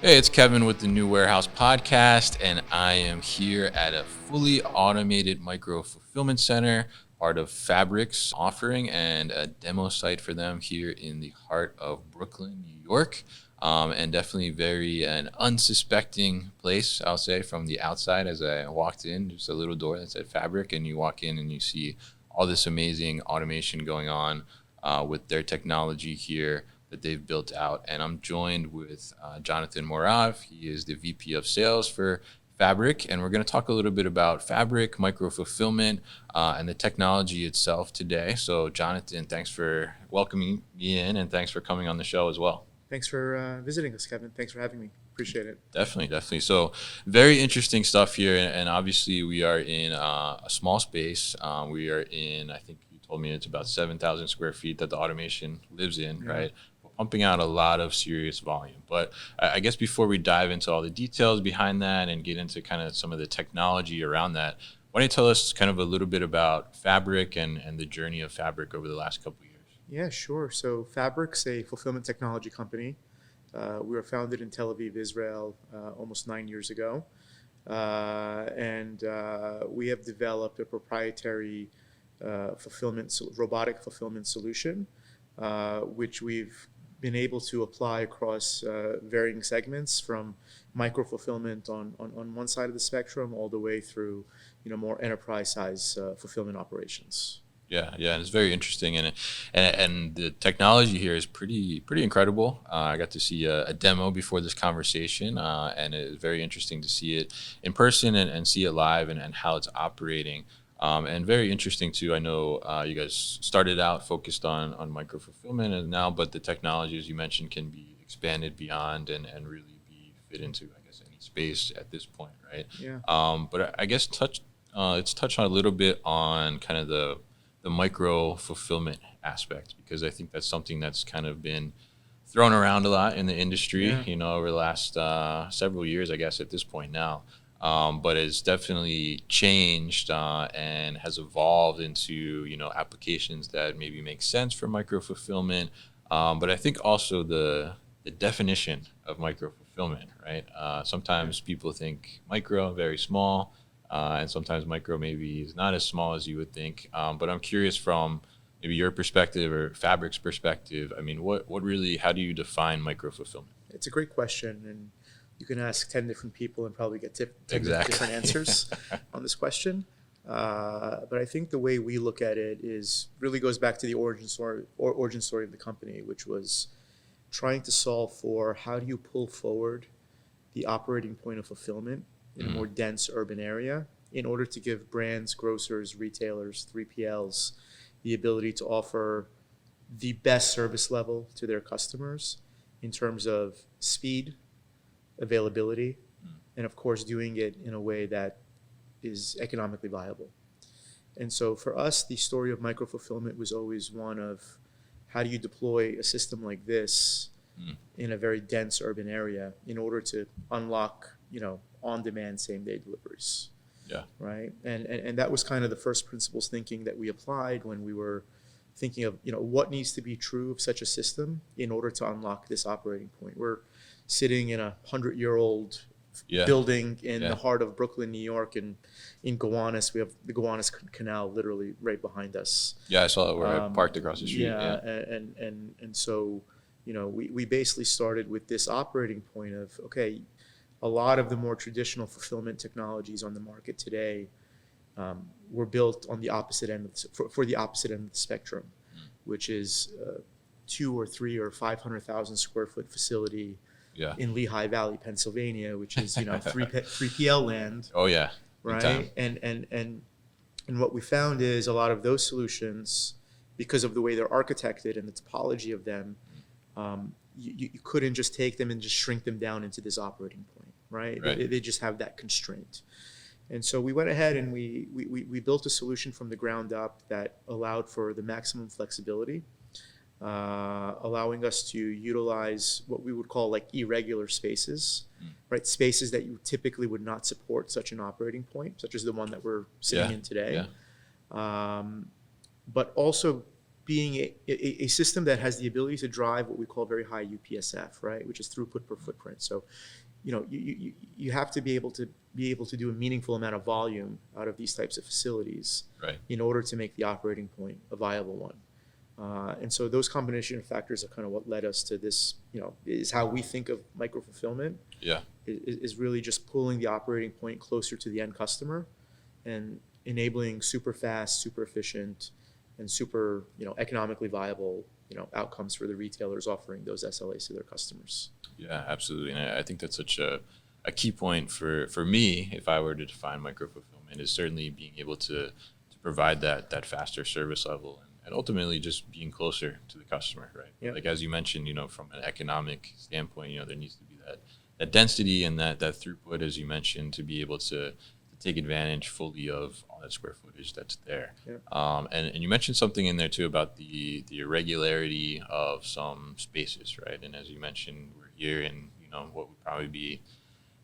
Hey, it's Kevin with the New Warehouse Podcast, and I am here at a fully automated micro fulfillment center, part of Fabric's offering, and a demo site for them here in the heart of Brooklyn, New York. And definitely an unsuspecting place, I'll say, from the outside. As I walked in, just a little door that said Fabric, and you walk in and you see all this amazing automation going on with their technology here that they've built out. And I'm joined with Jonathan Morav. He is the VP of Sales for Fabric, and we're going to talk a little bit about Fabric, micro fulfillment, and the technology itself today. So, Jonathan, thanks for welcoming me in, and thanks for coming on the show as well. Thanks for visiting us, Kevin. Thanks for having me. Appreciate it. Definitely. So, very interesting stuff here, and obviously we are in a small space. We are in, I think you told me it's about 7,000 square feet that the automation lives in, yeah. Right? Pumping out a lot of serious volume. But I guess before we dive into all the details behind that and get into kind of some of the technology around that, why don't you tell us kind of a little bit about Fabric and the journey of Fabric over the last couple of years? Yeah, sure. So Fabric's a fulfillment technology company. We were founded in Tel Aviv, Israel, almost 9 years ago. And we have developed a proprietary robotic fulfillment solution, which we've been able to apply across varying segments, from micro fulfillment on one side of the spectrum all the way through more enterprise size fulfillment operations. Yeah, and it's very interesting, and the technology here is pretty incredible. I got to see a demo before this conversation, and it was very interesting to see it in person and see it live and how it's operating. And very interesting too. I know you guys started out focused on micro fulfillment, and now, but the technology, as you mentioned, can be expanded beyond and really be fit into, I guess, any space at this point, right? Yeah. But I guess let's touch on a little bit on kind of the micro fulfillment aspect, because I think that's something that's kind of been thrown around a lot in the industry, over the last several years, I guess, at this point now. But it's definitely changed and has evolved into, applications that maybe make sense for micro fulfillment. But I think also the definition of micro fulfillment, right? Sometimes people think micro, very small, and sometimes micro maybe is not as small as you would think. But I'm curious, from maybe your perspective or Fabric's perspective, I mean, how do you define micro fulfillment? It's a great question, and you can ask 10 different people and probably get 10 different answers on this question. But I think the way we look at it really goes back to the origin story of the company, which was trying to solve for how do you pull forward the operating point of fulfillment in a more dense urban area in order to give brands, grocers, retailers, 3PLs the ability to offer the best service level to their customers in terms of speed, availability, and of course doing it in a way that is economically viable. And so for us, the story of micro fulfillment was always one of how do you deploy a system like this in a very dense urban area in order to unlock, on-demand same-day deliveries. Yeah. Right. And that was kind of the first principles thinking that we applied when we were thinking of, what needs to be true of such a system in order to unlock this operating point. We're sitting in a 100-year-old building in the heart of Brooklyn, New York, and in Gowanus. We have the Gowanus Canal literally right behind us. Yeah, I saw it where I parked across the street. And so, we basically started with this operating point of, okay, a lot of the more traditional fulfillment technologies on the market today were built on the opposite end for the opposite end of the spectrum, which is 2 or 3 or 500,000 square foot facility in Lehigh Valley, Pennsylvania, which is 3PL land. Oh yeah, right. And what we found is a lot of those solutions, because of the way they're architected and the topology of them, you couldn't just take them and just shrink them down into this operating point, right? They just have that constraint. And so we went ahead and we built a solution from the ground up that allowed for the maximum flexibility, allowing us to utilize what we would call like irregular spaces, right? Spaces that you typically would not support such an operating point, such as the one that we're sitting in today. But also being a system that has the ability to drive what we call very high UPSF, right, which is throughput per footprint. So, you have to be able to do a meaningful amount of volume out of these types of facilities, right, in order to make the operating point a viable one. And so those combination of factors are kind of what led us to this. Is how we think of micro fulfillment. Yeah. Is really just pulling the operating point closer to the end customer, and enabling super fast, super efficient, and super economically viable outcomes for the retailers offering those SLAs to their customers. Yeah, absolutely. And I think that's such a key point for me, if I were to define micro fulfillment, is certainly being able to provide that faster service level, and ultimately just being closer to the customer, right? Yeah. Like as you mentioned, from an economic standpoint, there needs to be that density and that throughput, as you mentioned, to be able to take advantage fully of all that square footage that's there. Yeah. And you mentioned something in there too about the irregularity of some spaces, right? And as you mentioned, we're here in what would probably be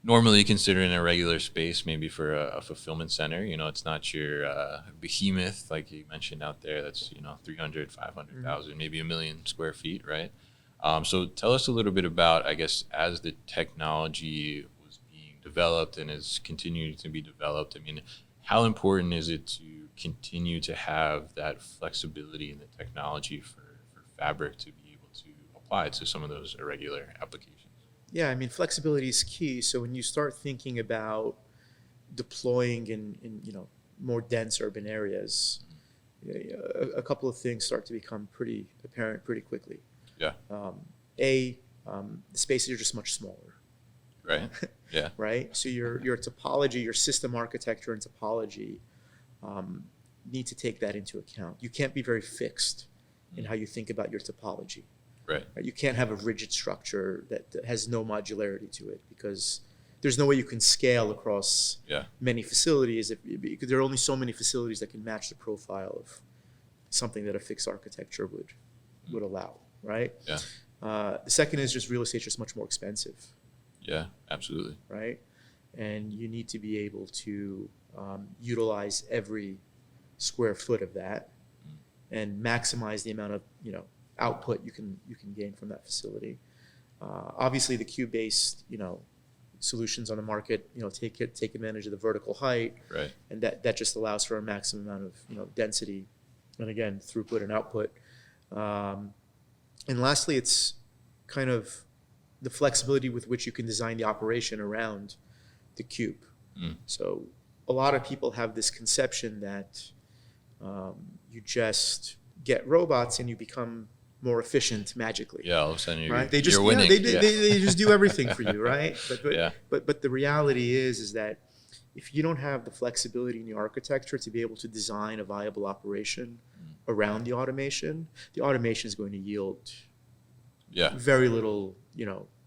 normally considered an irregular space, maybe for a fulfillment center. It's not your behemoth like you mentioned out there. That's 300, 500,000, maybe 1 million square feet, right? So tell us a little bit about, I guess, as the technology was being developed and is continuing to be developed, I mean, how important is it to continue to have that flexibility in the technology for fabric to be able to apply to some of those irregular applications? Yeah, I mean, flexibility is key. So when you start thinking about deploying in more dense urban areas, a couple of things start to become pretty apparent pretty quickly. Yeah. The spaces are just much smaller. Right. Yeah. Right. So your topology, your system architecture and topology need to take that into account. You can't be very fixed in how you think about your topology. Right. You can't have a rigid structure that has no modularity to it, because there's no way you can scale across many facilities because there are only so many facilities that can match the profile of something that a fixed architecture would allow. Right. Yeah. The second is just real estate is just much more expensive. Yeah, absolutely. Right. And you need to be able to utilize every square foot of that and maximize the amount of output you can gain from that facility. Obviously, the cube-based solutions on the market take advantage of the vertical height, right? And that just allows for a maximum amount of density, and again throughput and output. And lastly, it's kind of the flexibility with which you can design the operation around the cube. So a lot of people have this conception that you just get robots and you become more efficient magically. Yeah, all of a sudden you're, right? you're winning. They just do everything for you, right? But But the reality is that if you don't have the flexibility in your architecture to be able to design a viable operation around the automation is going to yield very little, you're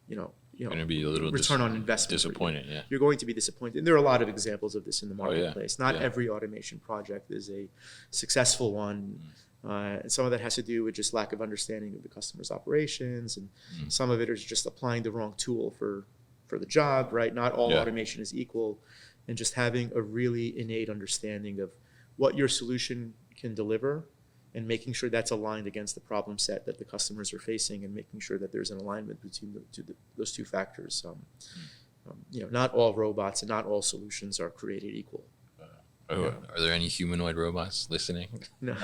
going to be a little return on investment. Disappointed, yeah. You're going to be disappointed. And there are a lot of examples of this in the marketplace. Oh, yeah. Not every automation project is a successful one. And some of that has to do with just lack of understanding of the customer's operations. And some of it is just applying the wrong tool for the job, right? Not all automation is equal. And just having a really innate understanding of what your solution can deliver and making sure that's aligned against the problem set that the customers are facing, and making sure that there's an alignment between those two factors. Not all robots and not all solutions are created equal. Are there any humanoid robots listening? No.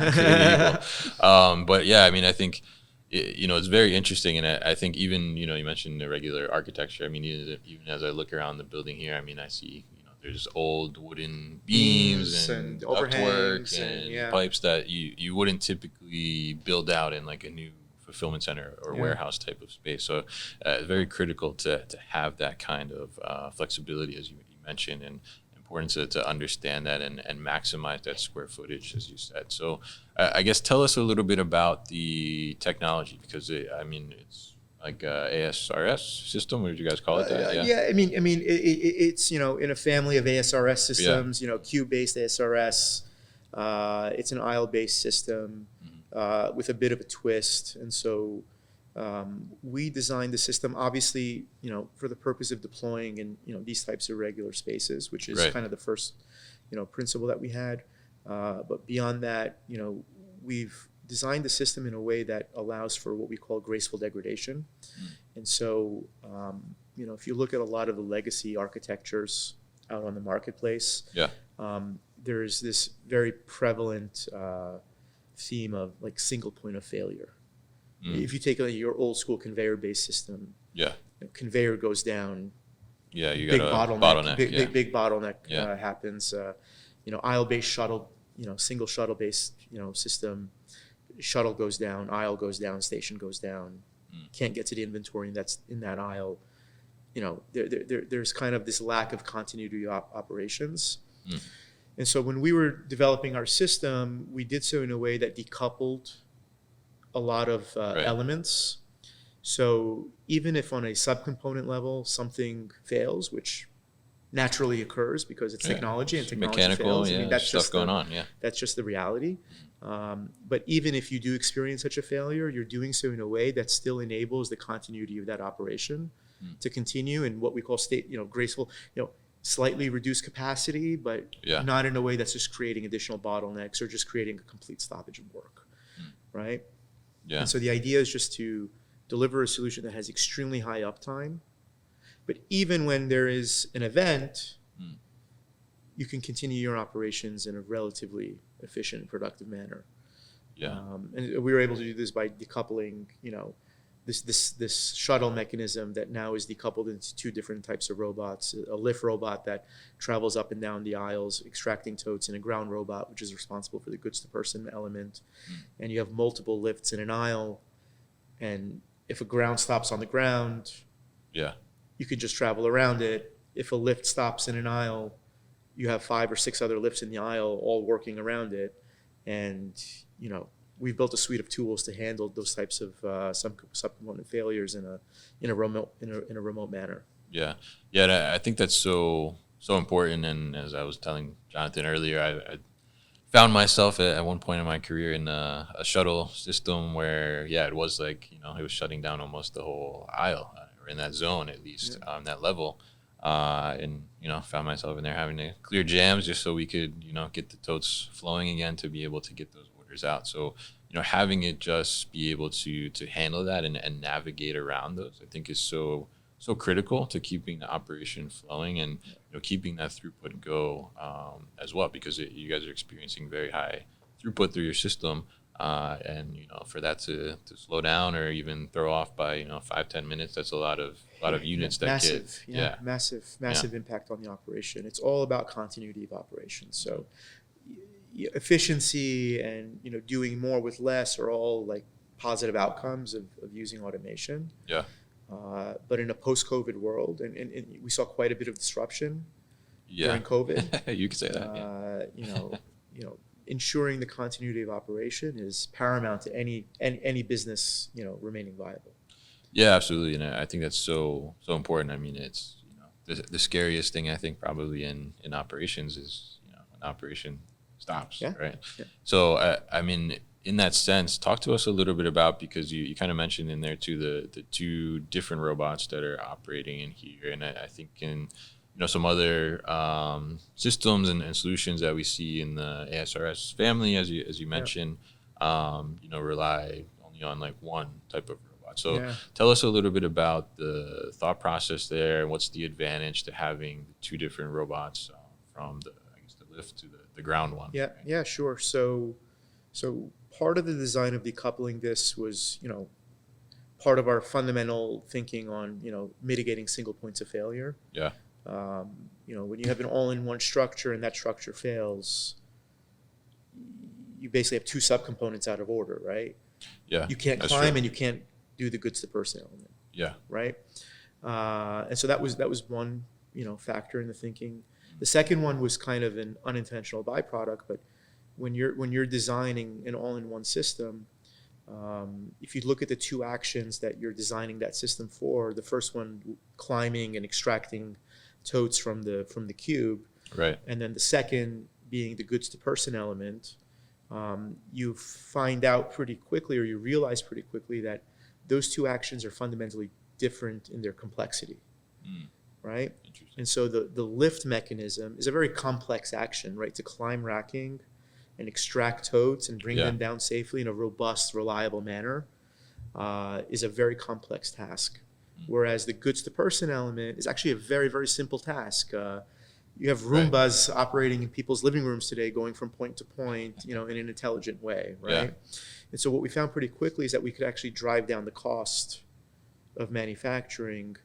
But yeah, I mean, I think, it's very interesting. And I think even, you mentioned the regular architecture. I mean, even as I look around the building here, I mean, I see, there's old wooden beams and ductwork and pipes that you wouldn't typically build out in like a new fulfillment center or warehouse type of space. So it's very critical to have that kind of flexibility, as you mentioned, and important to understand that and maximize that square footage, as you said. So I guess tell us a little bit about the technology, because it's like ASRS system. What did you guys call it? It's in a family of ASRS systems. Cube-based ASRS. It's an aisle-based system with a bit of a twist, and so we designed the system obviously for the purpose of deploying in these types of regular spaces, which is kind of the first principle that we had. But beyond that, we've designed the system in a way that allows for what we call graceful degradation. And so, if you look at a lot of the legacy architectures out on the marketplace, there's this very prevalent theme of like single point of failure. If you take your old school conveyor-based system, conveyor goes down, you big got a bottleneck, bottleneck, big bottleneck happens. Aisle-based shuttle, single shuttle-based, system, shuttle goes down, aisle goes down, station goes down, can't get to the inventory that's in that aisle. There's kind of this lack of continuity of operations. And so when we were developing our system, we did so in a way that decoupled a lot of elements. So even if on a subcomponent level something fails, which naturally occurs because it's technology and technology mechanical, fails. that's stuff going on. That's just the reality. But even if you do experience such a failure, you're doing so in a way that still enables the continuity of that operation to continue in what we call graceful, slightly reduced capacity, but not in a way that's just creating additional bottlenecks or just creating a complete stoppage of work, right? And so the idea is just to deliver a solution that has extremely high uptime, but even when there is an event, you can continue your operations in a relatively efficient and productive manner. And we were able to do this by decoupling, this shuttle mechanism that now is decoupled into two different types of robots: a lift robot that travels up and down the aisles, extracting totes, and a ground robot, which is responsible for the goods-to-person element. And you have multiple lifts in an aisle, and if a ground stops on the ground, you can just travel around it. If a lift stops in an aisle, you have 5 or 6 other lifts in the aisle all working around it. And, we've built a suite of tools to handle those types of subcomponent failures in a remote manner. I think that's so important. And as I was telling Jonathan earlier, I found myself at one point in my career in a shuttle system where it was like it was shutting down almost the whole aisle, or in that zone at least, that level, and found myself in there having to clear jams just so we could get the totes flowing again to be able to get those orders out. So having it just be able to handle that and navigate around those, I think is so critical to keeping the operation flowing and keeping that throughput go as well, because you guys are experiencing very high throughput through your system, and for that to slow down or even throw off by 5-10 minutes, that's a lot of units that massive, get massive impact on the operation. It's all about continuity of operation. So efficiency and doing more with less are all like positive outcomes of using automation. But in a post-COVID world, and we saw quite a bit of disruption during COVID. You could say that. Ensuring the continuity of operation is paramount to any business remaining viable. Absolutely, and I think that's so important. I mean, it's the scariest thing I think probably in operations is when operation stops, right? So I mean, in that sense, talk to us a little bit about, because you kind of mentioned in there too the two different robots that are operating in here, and I think in some other systems and solutions that we see in the ASRS family, as you mentioned, rely only on like one type of robot. So tell us a little bit about the thought process there, and what's the advantage to having the two different robots from the lift to the ground one. Sure. So part of the design of decoupling this was, part of our fundamental thinking on, mitigating single points of failure. When you have an all-in-one structure and that structure fails, you basically have two subcomponents out of order, right? You can't climb and you can't do the goods-to-person element. Right? And so that was one, factor in the thinking. The second one was kind of an unintentional byproduct, but when you're designing an all-in-one system, if you look at the two actions that you're designing that system for, the first one climbing and extracting totes from the cube, and then the second being the goods-to-person element, you find out pretty quickly, or you realize pretty quickly, that those two actions are fundamentally different in their complexity. Right? And so the lift mechanism is a very complex action, right? To climb racking and extract totes and bring them down safely in a robust, reliable manner is a very complex task. Whereas the goods to person element is actually a very, very simple task. You have Roombas operating in people's living rooms today, going from point to point, in an intelligent way, right? And so what we found pretty quickly is that we could actually drive down the cost of manufacturing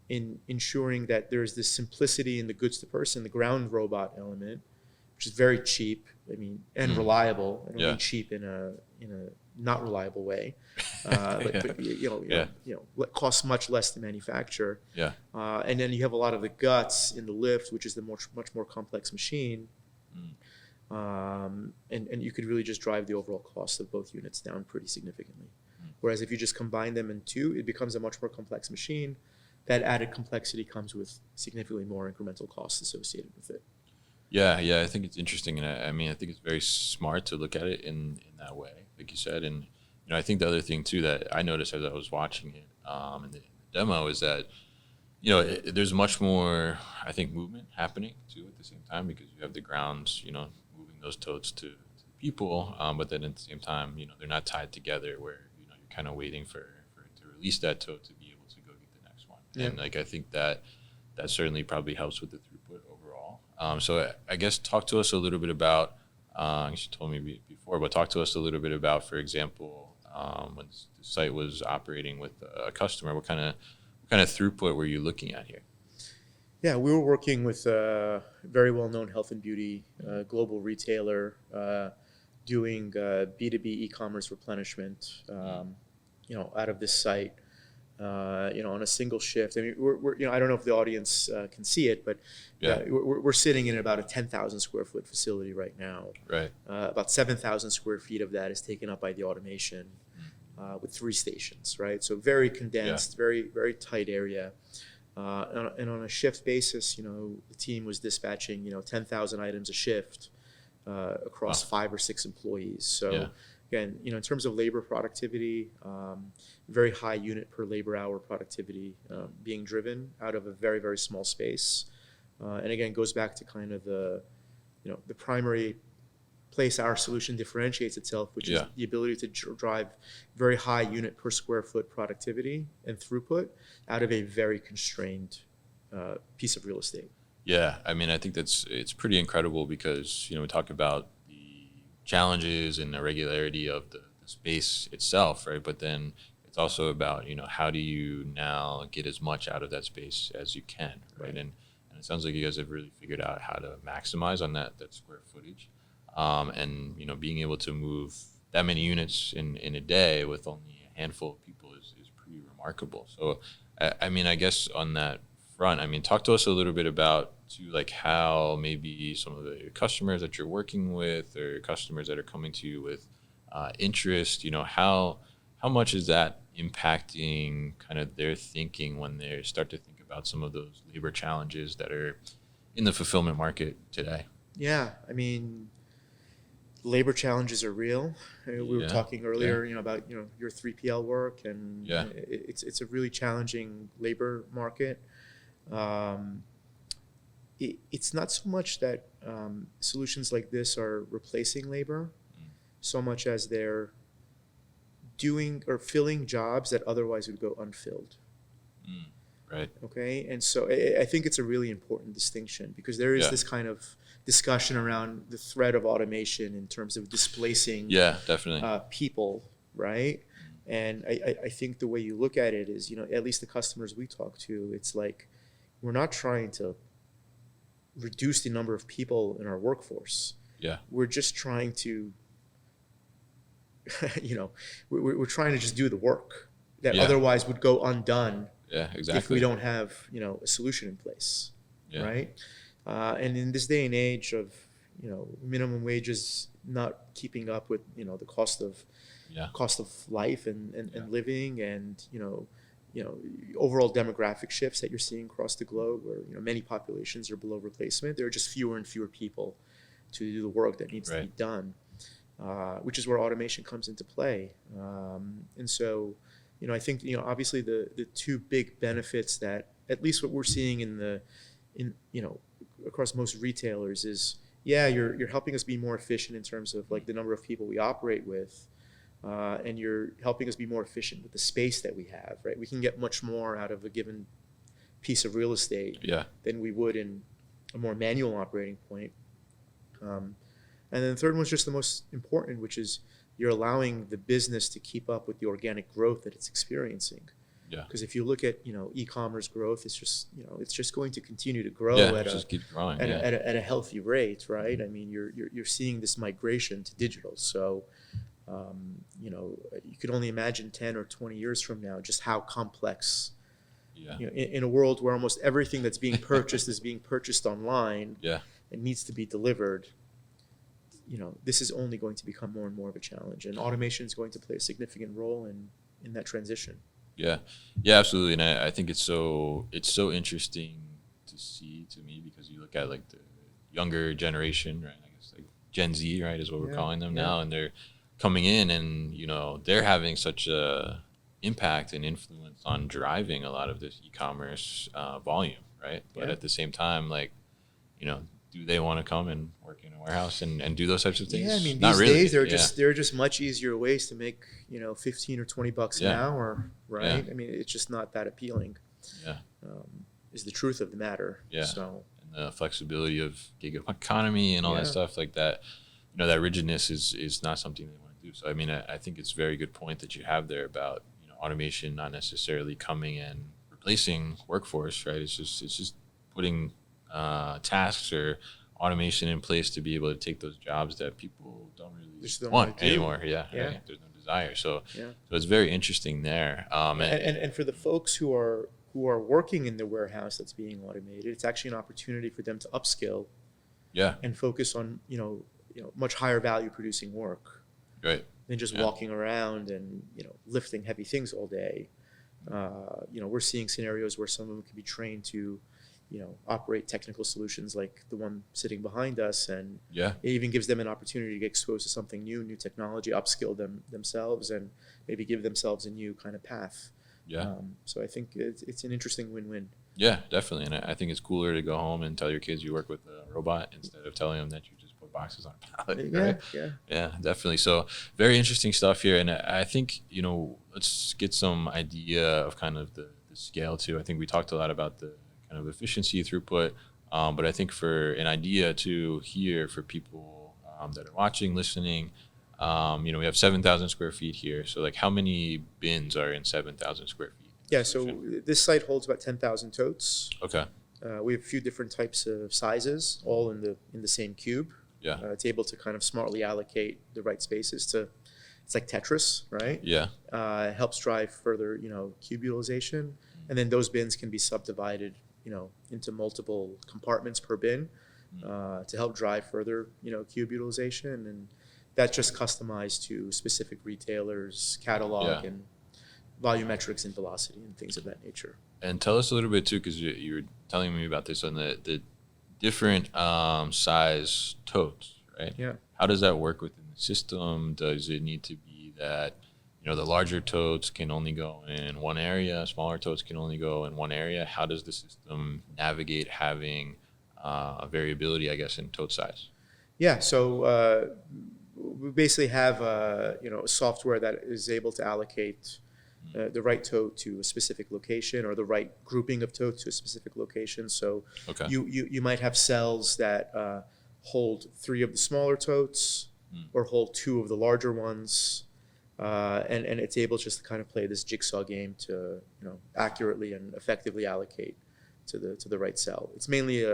in ensuring that there's this simplicity in the goods to person, the ground robot element, which is very cheap, and reliable. I don't mean cheap in a not reliable way, but costs much less to manufacture. And then you have a lot of the guts in the lift, which is the much more complex machine. And you could really just drive the overall cost of both units down pretty significantly. Whereas if you just combine them in two, it becomes a much more complex machine. That added complexity comes with significantly more incremental costs associated with it. Yeah, I think it's interesting, and I think it's very smart to look at it in that way, like you said. And I think the other thing too that I noticed as I was watching it in the demo is that there's much more, I think, movement happening too at the same time, because you have the grounds, moving those totes to people, but then at the same time, they're not tied together where you're kind of waiting for it to release that tote to be able to go get the next one. And I think that certainly probably helps with the throughput overall. So I guess talk to us a little bit about, you told me before, but talk to us a little bit about, for example, when the site was operating with a customer, what kind of throughput were you looking at here? Yeah, we were working with a very well-known health and beauty global retailer doing B2B e-commerce replenishment, out of this site. On a single shift. We're I don't know if the audience can see it, but we're sitting in about a 10,000 square foot facility right now. Right. About 7,000 square feet of that is taken up by the automation with 3 stations, right? So very condensed, very, very tight area. And on a shift basis, the team was dispatching, 10,000 items a shift across 5 or 6 employees. So again, in terms of labor productivity, very high unit per labor hour productivity being driven out of a very, very small space. And again, goes back to kind of the primary place our solution differentiates itself, which is the ability to drive very high unit per square foot productivity and throughput out of a very constrained piece of real estate. Yeah, I think it's pretty incredible because, we talk about challenges and the regularity of the space itself, right? But then it's also about, how do you now get as much out of that space as you can, right? And it sounds like you guys have really figured out how to maximize on that square footage. And, being able to move that many units in a day with only a handful of people is pretty remarkable. So, I guess on that front, talk to us a little bit about how maybe some of the customers that you're working with or customers that are coming to you with interest, how much is that impacting kind of their thinking when they start to think about some of those labor challenges that are in the fulfillment market today? Yeah, labor challenges are real. We were talking earlier, about your 3PL work, and it's a really challenging labor market. It's not so much that solutions like this are replacing labor, so much as they're doing or filling jobs that otherwise would go unfilled. Right. Okay, and so I think it's a really important distinction because there is this kind of discussion around the threat of automation in terms of displacing definitely people, right? And I think the way you look at it is, at least the customers we talk to, it's like we're not trying to reduce the number of people in our workforce. We're just trying to, we're trying to just do the work that otherwise would go undone. Exactly. If we don't have, a solution in place, right? And in this day and age of, minimum wages not keeping up with, the cost of life and living, and overall demographic shifts that you're seeing across the globe, where many populations are below replacement. There are just fewer and fewer people to do the work that needs to be done, which is where automation comes into play. And so, I think obviously the 2 big benefits that at least what we're seeing across most retailers is yeah, you're helping us be more efficient in terms of like the number of people we operate with, and you're helping us be more efficient with the space that we have, right? We can get much more out of a given piece of real estate than we would in a more manual operating point. And then the third one's just the most important, which is you're allowing the business to keep up with the organic growth that it's experiencing. Yeah. Because if you look at e-commerce growth, it's just going to continue to grow just keep growing at a healthy rate, right? I mean, you're seeing this migration to digital. So, you could only imagine 10 or 20 years from now just how complex. Yeah. In a world where almost everything that's being purchased is being purchased online. Yeah. And needs to be delivered. This is only going to become more and more of a challenge, and automation is going to play a significant role in that transition. Yeah, absolutely, and I think it's so interesting to see to me because you look at like the younger generation, right? I guess like Gen Z, right, is what we're calling them now, and they're coming in, and they're having such a impact and influence on driving a lot of this e-commerce volume, right? But at the same time, like, do they want to come and work in a warehouse and do those types of things? Yeah, I mean, Not these really. days they're just much easier ways to make $15 or $20 an hour, right? I mean, it's just not that appealing. Yeah, is the truth of the matter. Yeah. So and the flexibility of gig economy and all that stuff like that. That rigidness is not something they want to do. So I mean, I think it's a very good point that you have there about automation not necessarily coming and replacing workforce, right? It's just putting tasks or automation in place to be able to take those jobs that people don't really want anymore. Yeah. Right? There's no desire. So it's very interesting there. And for the folks who are working in the warehouse that's being automated, it's actually an opportunity for them to upskill. Yeah. And focus on much higher value producing work. Right. Than just walking around and lifting heavy things all day. We're seeing scenarios where some of them can be trained to operate technical solutions like the one sitting behind us, and it even gives them an opportunity to get exposed to something new technology, upskill themselves, and maybe give themselves a new kind of path. So I think it's an interesting win-win. Yeah, definitely, and I think it's cooler to go home and tell your kids you work with a robot instead of telling them that you just put boxes on a pallet. Right? Yeah, definitely. So very interesting stuff here, and I think let's get some idea of kind of the scale too. I think we talked a lot about the kind of efficiency, throughput, but I think for an idea to here for people that are watching, listening, we have 7,000 square feet here. So like how many bins are in 7,000 square feet? Yeah, so this site holds about 10,000 totes. Okay. We have a few different types of sizes, all in the same cube. Yeah. It's able to kind of smartly allocate the right spaces to. It's like Tetris, right? Yeah. It helps drive further, cube utilization, and then those bins can be subdivided, into multiple compartments per bin, to help drive further, cube utilization, and that's just customized to specific retailers, catalog, and volumetrics and velocity and things of that nature. And tell us a little bit too, because you were telling me about this on the different size totes, right? Yeah. How does that work within the system? Does it need to be that the larger totes can only go in one area, smaller totes can only go in one area? How does the system navigate having variability, I guess, in tote size? Yeah, so we basically have software that is able to allocate the right tote to a specific location, or the right grouping of totes to a specific location. So you might have cells that hold 3 of the smaller totes, or hold 2 of the larger ones. And it's able just to kind of play this jigsaw game to accurately and effectively allocate to the right cell. It's mainly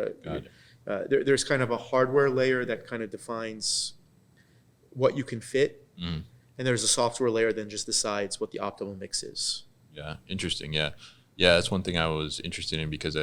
there's kind of a hardware layer that kind of defines what you can fit, and there's a software layer that just decides what the optimal mix is. Yeah, interesting. Yeah, that's one thing I was interested in, because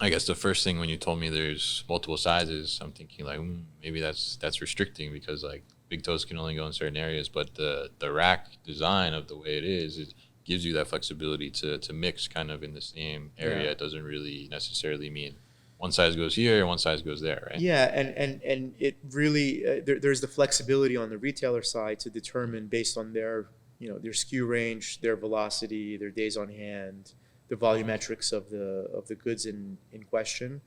I guess the first thing when you told me there's multiple sizes, I'm thinking like maybe that's restricting, because like big totes can only go in certain areas, but the rack design of the way it is, it gives you that flexibility to mix kind of in the same area. It doesn't really necessarily mean one size goes here and one size goes there, right? Yeah, and it really there's the flexibility on the retailer side to determine based on their their SKU range, their velocity, their days on hand, the volumetrics of the goods in question,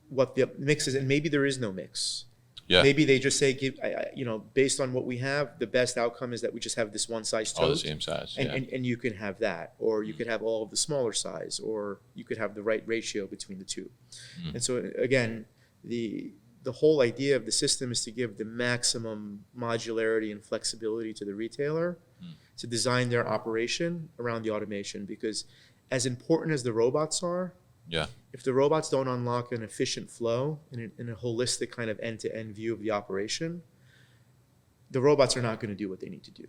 what the mix is, and maybe there is no mix. Yeah. Maybe they just say, based on what we have, the best outcome is that we just have this one size tote. All the same size. And you can have that, or you could have all of the smaller size, or you could have the right ratio between the two. And so again, the whole idea of the system is to give the maximum modularity and flexibility to the retailer to design their operation around the automation, because as important as the robots are, if the robots don't unlock an efficient flow in a holistic kind of end-to-end view of the operation, the robots are not going to do what they need to do.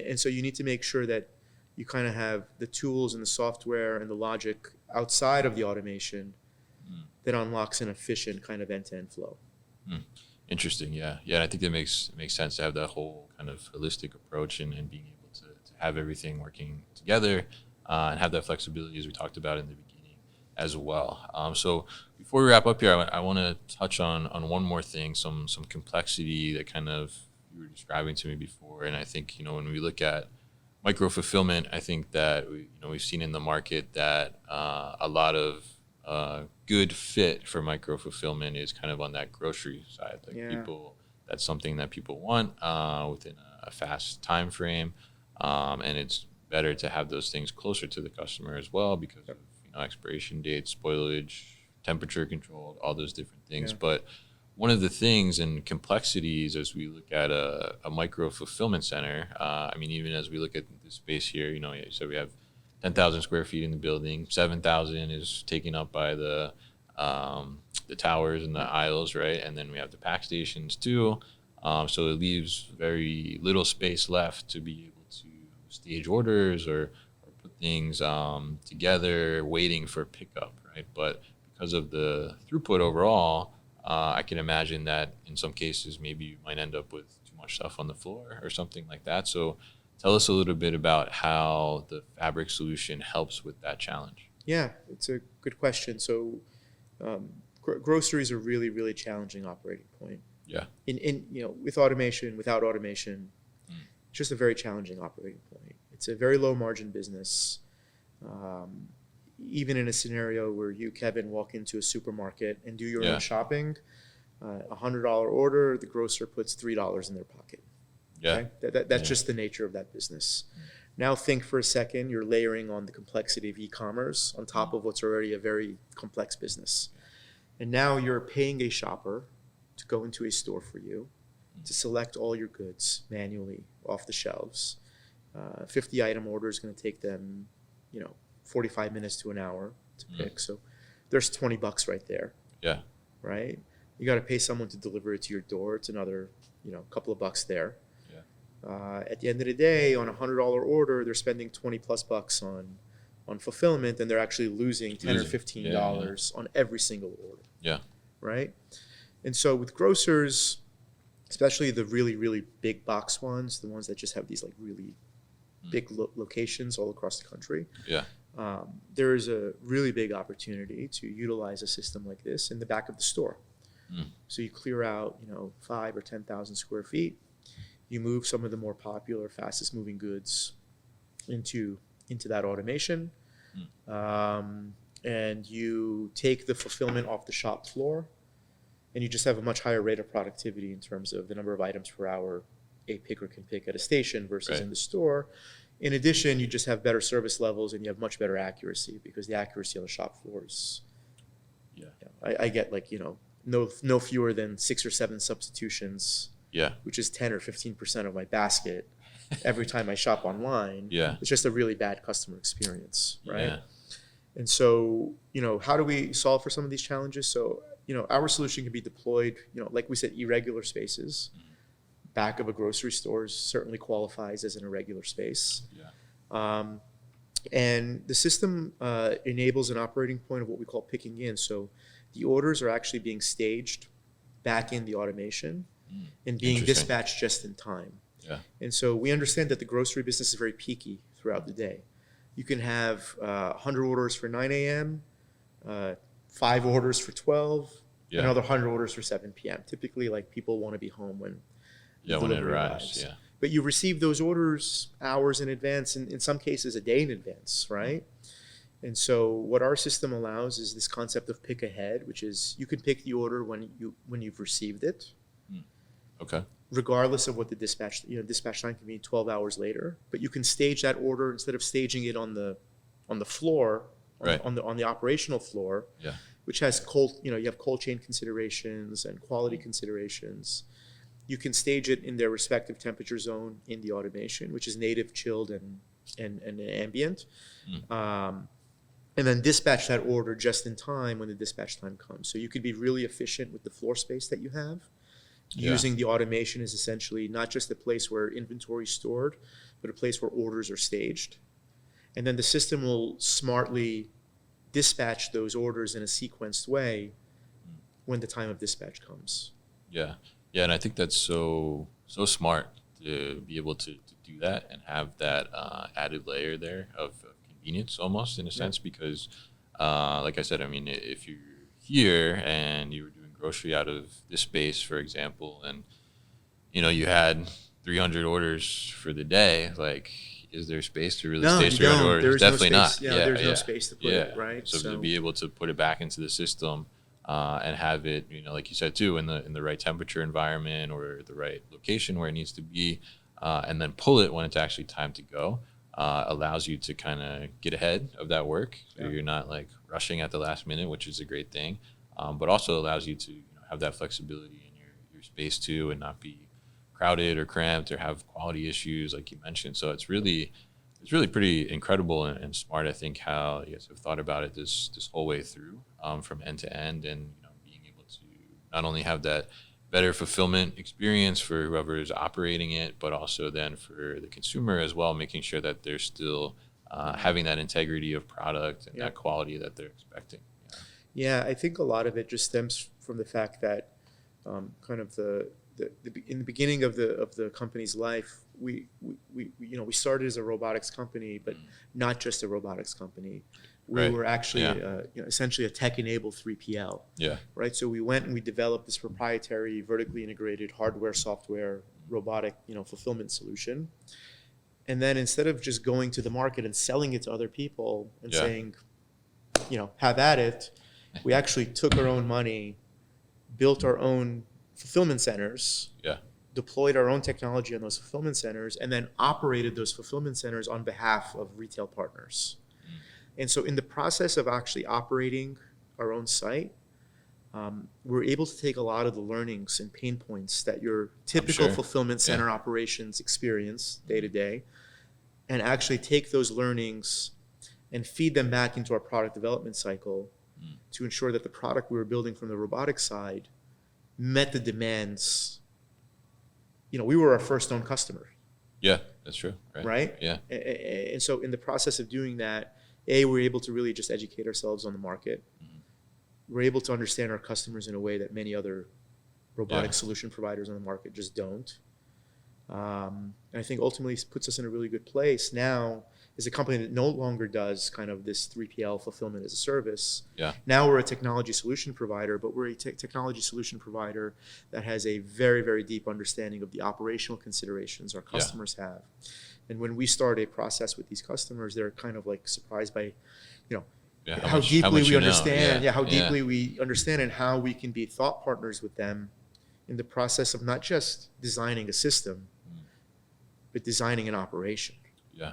And so you need to make sure that you kind of have the tools and the software and the logic outside of the automation that unlocks an efficient kind of end-to-end flow. Interesting. Yeah. I think it makes sense to have that whole kind of holistic approach and being able to have everything working together and have that flexibility as we talked about in the beginning as well. So before we wrap up here, I want to touch on one more thing, some complexity that kind of you were describing to me before. And I think, when we look at micro fulfillment, I think that we've seen in the market that a lot of good fit for micro fulfillment is kind of on that grocery side. People, that's something that people want within a fast time frame, and it's better to have those things closer to the customer as well because of expiration dates, spoilage, temperature controlled, all those different things. But one of the things and complexities as we look at a micro fulfillment center, even as we look at this space here, so we have 10,000 square feet in the building, 7,000 is taken up by the towers and the aisles, right? And then we have the pack stations too. So it leaves very little space left to be able to stage orders or put things together, waiting for pickup, right? But because of the throughput overall, I can imagine that in some cases, maybe you might end up with too much stuff on the floor or something like that. So tell us a little bit about how the Fabric solution helps with that challenge. Yeah, it's a good question. So grocery is a really, really challenging operating point. Yeah. With automation, without automation, it's just a very challenging operating point. It's a very low margin business. Even in a scenario where you, Kevin, walk into a supermarket and do your own shopping, $100 order, the grocer puts $3 in their pocket. Yeah. Okay? That's just the nature of that business. Now think for a second, you're layering on the complexity of e-commerce on top of what's already a very complex business. And now you're paying a shopper to go into a store for you, to select all your goods manually off the shelves. 50 item order is going to take them, 45 minutes to an hour to pick. So there's $20 right there. Yeah. Right? You got to pay someone to deliver it to your door. It's another, couple of bucks there. Yeah. At the end of the day, on a $100 order, they're spending $20+ on fulfillment, and they're actually losing $10 or $15 on every single order. Yeah. Right? And so with grocers, especially the really, really big box ones, the ones that just have these like really big locations all across the country. Yeah. There is a really big opportunity to utilize a system like this in the back of the store. So you clear out, 5 or 10,000 square feet. You move some of the more popular, fastest moving goods into that automation. And you take the fulfillment off the shop floor, and you just have a much higher rate of productivity in terms of the number of items per hour a picker can pick at a station versus in the store. In addition, you just have better service levels and you have much better accuracy because the accuracy on the shop floor is, I get no fewer than 6 or 7 substitutions, which is 10 or 15% of my basket every time I shop online. It's just a really bad customer experience, right? And so, how do we solve for some of these challenges? So, our solution can be deployed, like we said, irregular spaces. Back of a grocery store certainly qualifies as an irregular space. And the system enables an operating point of what we call picking in. So the orders are actually being staged back in the automation and being dispatched just in time. And so we understand that the grocery business is very peaky throughout the day. You can have 100 orders for 9 a.m., 5 orders for 12, another 100 orders for 7 p.m. Typically, people want to be home when when it arrives. But you receive those orders hours in advance, and in some cases a day in advance, right? And so what our system allows is this concept of pick ahead, which is you can pick the order when you've received it. Okay. Regardless of what the dispatch time can be 12 hours later, but you can stage that order instead of staging it on the floor, Right. on the operational floor, Yeah. which has you have cold chain considerations and quality considerations. You can stage it in their respective temperature zone in the automation, which is native, chilled, and ambient. And then dispatch that order just in time when the dispatch time comes. So you could be really efficient with the floor space that you have. Using the automation is essentially not just a place where inventory is stored, but a place where orders are staged. And then the system will smartly dispatch those orders in a sequenced way when the time of dispatch comes. Yeah. Yeah, and I think that's so smart to be able to do that and have that added layer there of convenience almost in a sense because, like I said, I mean, if you're here and you were doing grocery out of this space, for example, and, you had 300 orders for the day, like, is there space to really stage 300 orders? There's Definitely no space. not. There's no space to put it, right? So to be able to put it back into the system and have it, like you said too, in the right temperature environment or the right location where it needs to be, and then pull it when it's actually time to go, allows you to kind of get ahead of that work. So you're not like rushing at the last minute, which is a great thing, but also allows you to have that flexibility in your space too and not be crowded or cramped or have quality issues like you mentioned. So it's really pretty incredible and smart, I think, how you guys have thought about it this whole way through, from end to end, and being able to not only have that better fulfillment experience for whoever is operating it, but also then for the consumer as well, making sure that they're still having that integrity of product and that quality that they're expecting. Yeah, I think a lot of it just stems from the fact that kind of in the beginning of the company's life, we started as a robotics company, but not just a robotics company. We were actually essentially a tech-enabled 3PL. Yeah. Right. So we went and we developed this proprietary, vertically integrated hardware, software, robotic, fulfillment solution. And then instead of just going to the market and selling it to other people and saying, have at it, we actually took our own money, built our own fulfillment centers, deployed our own technology on those fulfillment centers, and then operated those fulfillment centers on behalf of retail partners. And so in the process of actually operating our own site, we're able to take a lot of the learnings and pain points that your typical fulfillment center operations experience day to day, and actually take those learnings and feed them back into our product development cycle to ensure that the product we were building from the robotics side met the demands. We were our first known customer. Yeah, that's true. Right? Yeah. And so in the process of doing that, we're able to really just educate ourselves on the market. We're able to understand our customers in a way that many other robotic solution providers on the market just don't. And I think ultimately puts us in a really good place now as a company that no longer does kind of this 3PL fulfillment as a service. Yeah. Now we're a technology solution provider, but we're a technology solution provider that has a very, very deep understanding of the operational considerations our customers have. And when we start a process with these customers, they're kind of like surprised by, how deeply we understand. How deeply we understand and how we can be thought partners with them in the process of not just designing a system, but designing an operation. Yeah.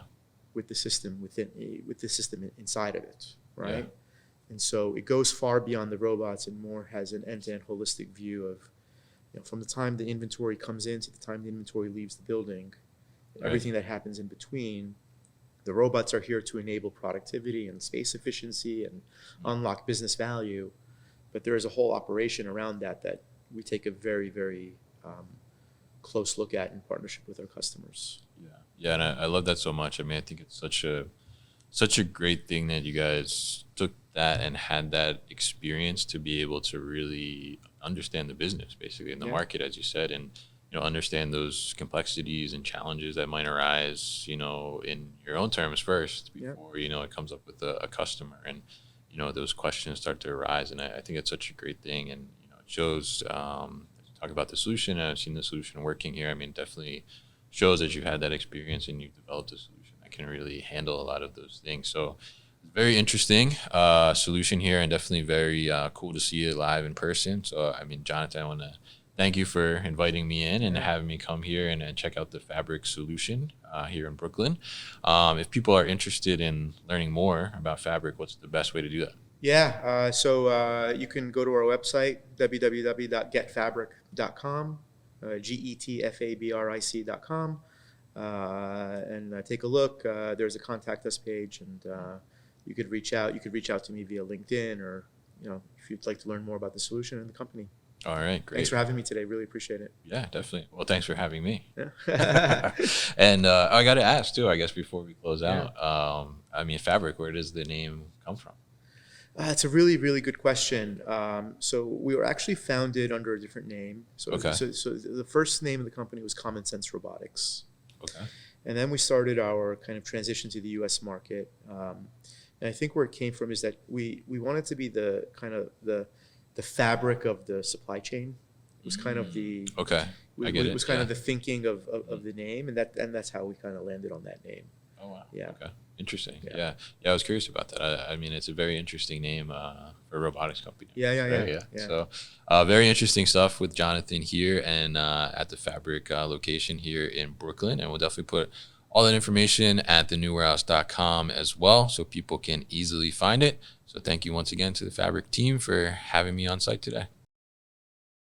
With the system with the system inside of it, right? Yeah. And so it goes far beyond the robots and more has an end-to-end holistic view of, from the time the inventory comes in to the time the inventory leaves the building, everything that happens in between. The robots are here to enable productivity and space efficiency and unlock business value, but there is a whole operation around that we take a very, very close look at in partnership with our customers. Yeah, and I love that so much. I mean, I think it's such a great thing that you guys took that and had that experience to be able to really understand the business, basically, in the market, as you said, and understand those complexities and challenges that might arise, in your own terms first before it comes up with a customer, and those questions start to arise. And I think it's such a great thing, and it shows. Talk about the solution, and I've seen the solution working here. I mean, definitely shows that you've had that experience and you've developed a solution that can really handle a lot of those things. So it's very interesting solution here, and definitely very cool to see it live in person. So, I mean, Jonathan, I want to thank you for inviting me in and having me come here and check out the fabric solution here in Brooklyn. If people are interested in learning more about fabric, what's the best way to do that? Yeah, so you can go to our website, www.getfabric.com, getfabric.com, and take a look. There's a contact us page, and you could reach out. You could reach out to me via LinkedIn, or if you'd like to learn more about the solution and the company. All right, great. Thanks for having me today. Really appreciate it. Yeah, definitely. Well, thanks for having me. Yeah. And I got to ask too, I guess, before we close out. I mean, fabric. Where does the name come from? It's a really, really good question. So we were actually founded under a different name. So the first name of the company was Common Sense Robotics. Okay. And then we started our kind of transition to the U.S. market. And I think where it came from is that we wanted to be the kind of the fabric of the supply chain. It was kind of the I get it. It was kind of the thinking of the name, and that's how we kind of landed on that name. Oh wow. Yeah. Okay. Interesting. Yeah. I was curious about that. I mean, it's a very interesting name for a robotics company. Yeah. So, very interesting stuff with Jonathan here and at the Fabric location here in Brooklyn, and we'll definitely put all that information at thenewwarehouse.com as well, so people can easily find it. So, thank you once again to the Fabric team for having me on site today.